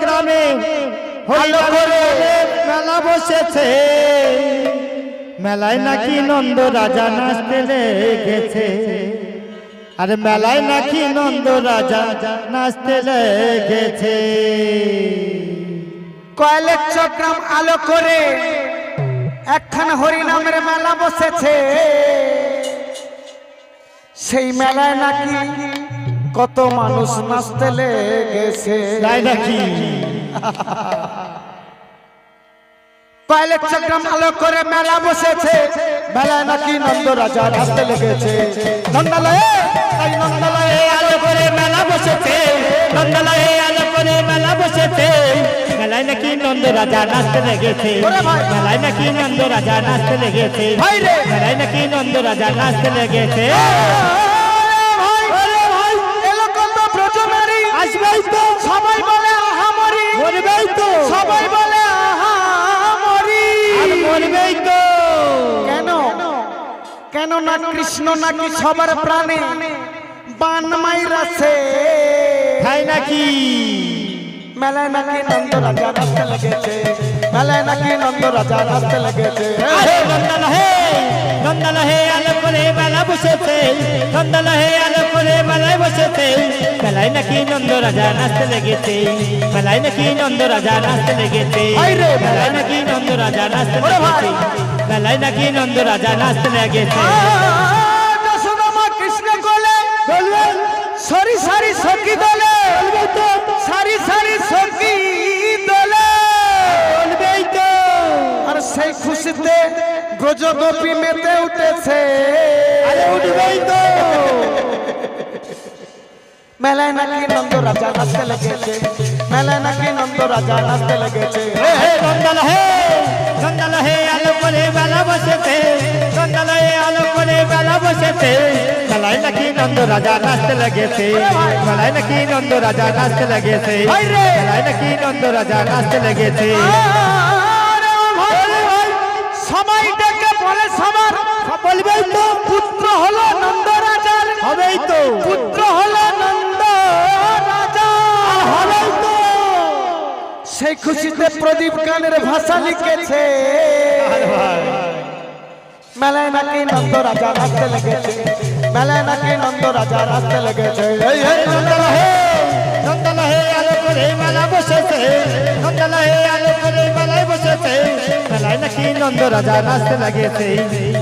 গ্রামে মেলা বসেছে, মেলায় নাকি নন্দ রাজা নাচতে লেগেছে। আরে মেলায় নাকি নন্দ রাজা নাচতে লেগেছে। কয়েক চক্রাম আলো করে একখানা হরিনামের মেলা বসেছে। সেই মেলায় নাকি কত মানুষ নাচতে লেগেছে। তাই নাকি? কয়েক চক্রাম আলো করে মেলা বসেছে, মেলায় নাকি নন্দ রাজা নাচতে লেগেছে। নন্দালয়ে তাই নন্দালয়ে আলো করে মেলা বসেছে, নন্দালয়ে আলো করে মেলা বসেছে। মেলায় নাকি নন্দ রাজা নাচতে লেগেছে, মেলায় নাকি নন্দ রাজা নাচতে লেগেছে, মেলায় নাকি নন্দ রাজা নাচতে লেগেছে। আসবেই তো সবাই বলে আহামরি, মরবেই তো সবাই বলে আহামরি, মরবেই তো। কেন কেন না কৃষ্ণ নাকি সবার প্রাণে বান মাইরাছে। তাই নাকি? মেলায় নাকি নন্দ রাজা নাচতে লেগেছে, মেলায় নাকি নন্দ রাজা নাচতে লেগেছে। নন্দলহে আলো করে মেলা বসেছে, নন্দলহে আলো করে মেলায় বসেছে। মেলায় নাকি নন্দ রাজা নাচতে লেগেছে, মেলায় নাকি নন্দ রাজা নাচতে লেগেছে, মেলায় নাকি নন্দ রাজা নাচতে লেগেছে, মেলায় নাকি নন্দ রাজা নাচতে লেগেছে। যশোদামা কৃষ্ণ কোলে সারি সারি সখী দলে, সারি সারি সখী দলে, আর সেই খুশিতে ব্রজ গোপী মেতে উঠেছে। উঠবেই তো। মেলায় নাকি নন্দ রাজা নাচতে লেগেছে, মেলায় নাকি নন্দ রাজা নাচতে লেগেছে। নন্দলহে আলো করে মেলা বসেছে, নন্দলহে আলো করে মেলা বসেছে। মেলায় নাকি নন্দ রাজা নাচতে লেগেছে, মেলায় নাকি নন্দ রাজা নাচতে লেগেছে, মেলায় নাকি নন্দ রাজা নাচতে লেগেছে। সবাই ডেকে বলে সবার, বলবেই তো পুত্র হলো নন্দ রাজার, হবেই তো, পুত্র হলো নন্দ রাজা, হবেই তো। সেই খুশিতে প্রদীপ গানের ভাষা লিখেছে। মেলায় নাকি নন্দ রাজা নাচতে লেগেছে, মেলায় নাকি নন্দ রাজা নাচতে লেগেছে। নন্দলহে আলো করে মেলা বসেছে, নন্দলহে আলো করে মেলায় বসেছে। মেলায় নাকি নন্দ রাজা নাচতে লেগেছে,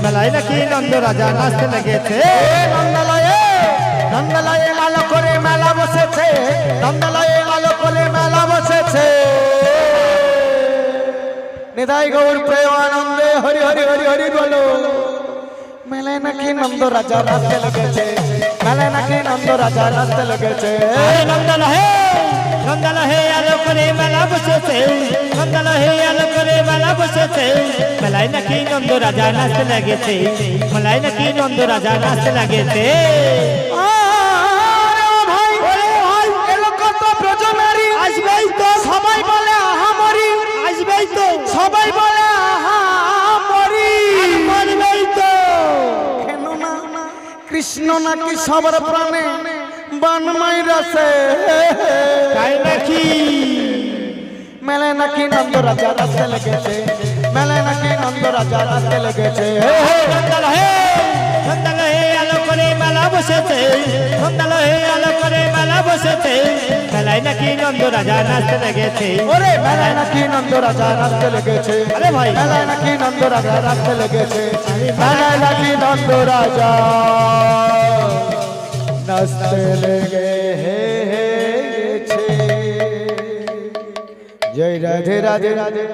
মেলায় নাকি নন্দ রাজা নাচতে লেগেছে। নন্দলয়ে নন্দলয়ে আলো করে মেলা বসেছে, নন্দলয়ে আলো করে মেলা বসেছে। নিতাই গৌর প্রেমানন্দে হরি হরি হরি হরি বলো। মেলায় নাকি নন্দ রাজা নাচতে লেগেছে, মেলায় নাকি নন্দ রাজা নাচতে লেগেছে। নন্দলহে নন্দলহে আলো করে মেলা বসেছে, নন্দলহে আলো করে মেলা বসেছে। মেলায় নাকি নন্দ রাজা নাচতে লেগেছে, মেলায় নাকি নন্দ রাজা নাচতে লেগেছে। ভাই এলো কত ব্রজনারী, আসবেই তো, সবাই বলে আহামরি, আসবেই তো, সবাই বলে আহামরি, মরবেই তো। কেন না কৃষ্ণ নাকি সবার প্রাণে বান মাইরাছে। তাই নাকি? মেলায় নাকি নন্দ রাজা নাচতে লেগেছে, মেলায় নাকি নন্দ রাজা নাচতে লেগেছে। নন্দলহে নন্দলহে আলো করে মেলা বসেছে, নন্দলহে আলো করে মেলা বসেছে। মেলায় নাকি নন্দ রাজা নাচতে লেগেছে, ওরে মেলায় নাকি নন্দ রাজা নাচতে লেগেছে। আরে ভাই, মেলায় নাকি নন্দ রাজা নাচতে লেগেছে, মেলায় নাকি নন্দ রাজা নাচতে লেগেছে। জয় রাধে রাধে রাধে।